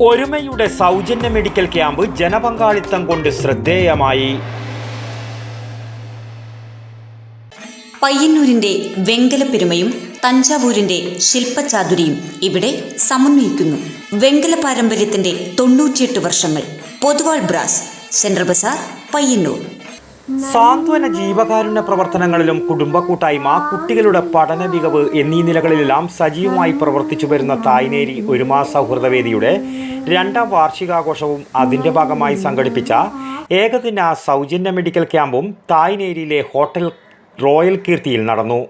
ഒരുമയുടെ സൗജന്യ medical camp ജനപങ്കാളിത്തം കൊണ്ട് ശ്രദ്ധേയമായി. പയ്യന്നൂരിന്റെ വെങ്കലപ്പെരുമയും തഞ്ചാവൂരിന്റെ ശില്പചാതുരിയും ഇവിടെ സമന്വയിക്കുന്നു. വെങ്കല പാരമ്പര്യത്തിന്റെ 98 വർഷങ്ങൾ. Poduval brass, central bazaar, Payyanur. സാന്ത്വന ജീവകാരുണ്യ പ്രവർത്തനങ്ങളിലും കുടുംബ കൂട്ടായ്മ, കുട്ടികളുടെ പഠന മികവ് എന്നീ നിലകളിലെല്ലാം സജീവമായി പ്രവർത്തിച്ചു വരുന്ന തായ്നേരി ഒരുമ സൗഹൃദവേദിയുടെ 2ാം വാർഷികാഘോഷവും അതിൻ്റെ ഭാഗമായി സംഘടിപ്പിച്ച ഏകദിന സൗജന്യ മെഡിക്കൽ ക്യാമ്പും തായ്നേരിയിലെ ഹോട്ടൽ റോയൽ കീർത്തിയിൽ നടന്നു.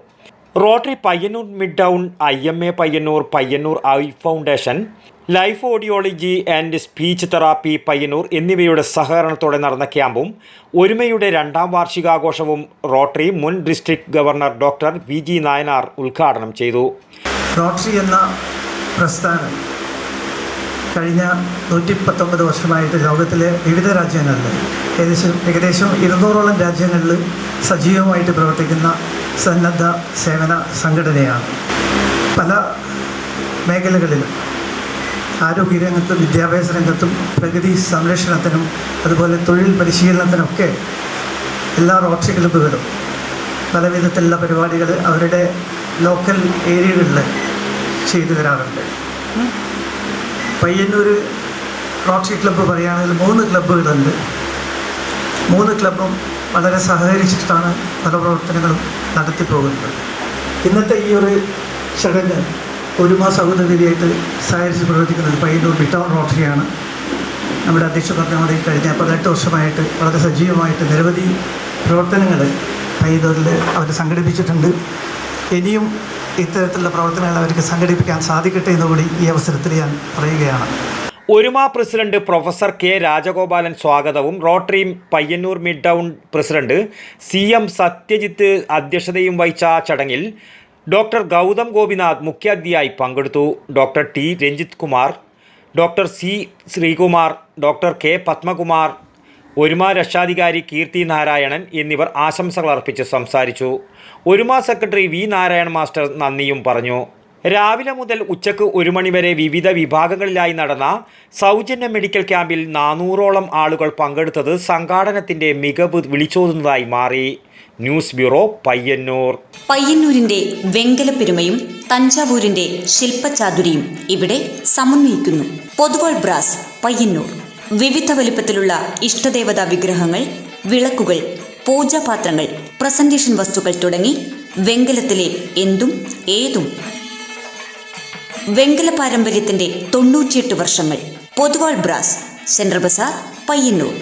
Rotary Payyanur mid town, IMA Payyanur, Payyanur eye foundation, life audiology and speech therapy Payyanur എന്നിവയുടെ സഹകരണത്തോടെ നടന്ന ക്യാമ്പും ഒരുമയുടെ 2ാം വാർഷികാഘോഷവും റോട്ടറി മുൻ district governor doctor VG Nayanar ഉദ്ഘാടനം ചെയ്തു. റോട്ടറി എന്ന പ്രസ്ഥാനം കഴിഞ്ഞ 119 വർഷമായിട്ട് ലോകത്തിലെ വിവിധ രാജ്യങ്ങളിൽ ഏകദേശം 200ഓളം രാജ്യങ്ങളിൽ സജീവമായിട്ട് പ്രവർത്തിക്കുന്ന സന്നദ്ധ സേവന സംഘടനയാണ്. പല മേഖലകളിലും ആരോഗ്യരംഗത്തും വിദ്യാഭ്യാസ രംഗത്തും പ്രകൃതി സംരക്ഷണത്തിനും അതുപോലെ തൊഴിൽ പരിശീലനത്തിനൊക്കെ എല്ലാ റോട്ടറി ക്ലബ്ബുകളും പല വിധത്തിലുള്ള പരിപാടികൾ അവരുടെ ലോക്കൽ ഏരിയകളിൽ ചെയ്തു വരാറുണ്ട്. പയ്യന്നൂർ റോട്ടറി ക്ലബ്ബ് പറയുകയാണെങ്കിൽ 3 ക്ലബ്ബുകളുണ്ട്. 3 ക്ലബ്ബും വളരെ സഹകരിച്ചിട്ടാണ് പല പ്രവർത്തനങ്ങളും നടത്തിപ്പോകുന്നത്. ഇന്നത്തെ ഈ ഒരു ചടങ്ങ് ഒരുമ സൗഹൃദവേദിയായിട്ട് സഹകരിച്ച് പ്രവർത്തിക്കുന്നത് പയ്യന്നൂർ മിഡ് ടൗൺ റോട്ടറിയാണ്. നമ്മുടെ അധ്യക്ഷ പറഞ്ഞ കഴിഞ്ഞ 18 വർഷമായിട്ട് വളരെ സജീവമായിട്ട് നിരവധി പ്രവർത്തനങ്ങൾ പയ്യന്നൂരിൽ അവർ സംഘടിപ്പിച്ചിട്ടുണ്ട്. ഇനിയും ഇത്തരത്തിലുള്ള പ്രവർത്തനങ്ങൾ അവർക്ക് സംഘടിപ്പിക്കാൻ സാധിക്കട്ടെ എന്നുകൂടി ഈ അവസരത്തിൽ ഞാൻ പറയുകയാണ്. ഒരുമ പ്രസിഡന്റ് പ്രൊഫസർ K രാജഗോപാലൻ സ്വാഗതവും rotary Payyanur mid town president CM Satyajit അധ്യക്ഷതയും വഹിച്ച ചടങ്ങിൽ ഡോക്ടർ ഗൗതം ഗോപിനാഥ് മുഖ്യാതിഥിയായി പങ്കെടുത്തു. Doctor T Ranjith Kumar, doctor C Sreekumar, doctor K Padmakumar, Oruma രക്ഷാധികാരി കീർത്തി നാരായണൻ എന്നിവർ ആശംസകൾ അർപ്പിച്ച് സംസാരിച്ചു. ഒരുമ സെക്രട്ടറി V നാരായണൻ മാസ്റ്റർ നന്ദിയും പറഞ്ഞു. രാവിലെ മുതൽ ഉച്ചയ്ക്ക് 1 മണി വരെ വിവിധ വിഭാഗങ്ങളിലായി നടന്ന സൗജന്യ മെഡിക്കൽ ക്യാമ്പിൽ 400ഓളം ആളുകൾ പങ്കെടുത്തത് സംഘാടനത്തിന്റെ മികവ് വിളിച്ചോതുന്നതായി മാറി. News bureau, Payyanur. പയ്യന്നൂരിന്റെ വെങ്കലപ്പെരുമയും തഞ്ചാവൂരിന്റെ ശില്പചാതുരിയും ഇവിടെ സമന്വയിക്കുന്നു. പൊതുവാൾ ബ്രാസ്, പയ്യന്നൂർ. വിവിധ വലുപ്പത്തിലുള്ള ഇഷ്ടദേവതാ വിഗ്രഹങ്ങൾ, വിളക്കുകൾ, പൂജാപാത്രങ്ങൾ, പ്രസന്റേഷൻ വസ്തുക്കൾ തുടങ്ങി വെങ്കലത്തിലെ എന്തും ഏതും. വെങ്കല പാരമ്പര്യത്തിന്റെ 98 വർഷങ്ങൾ. Poduval brass, central bazaar, Payyanur.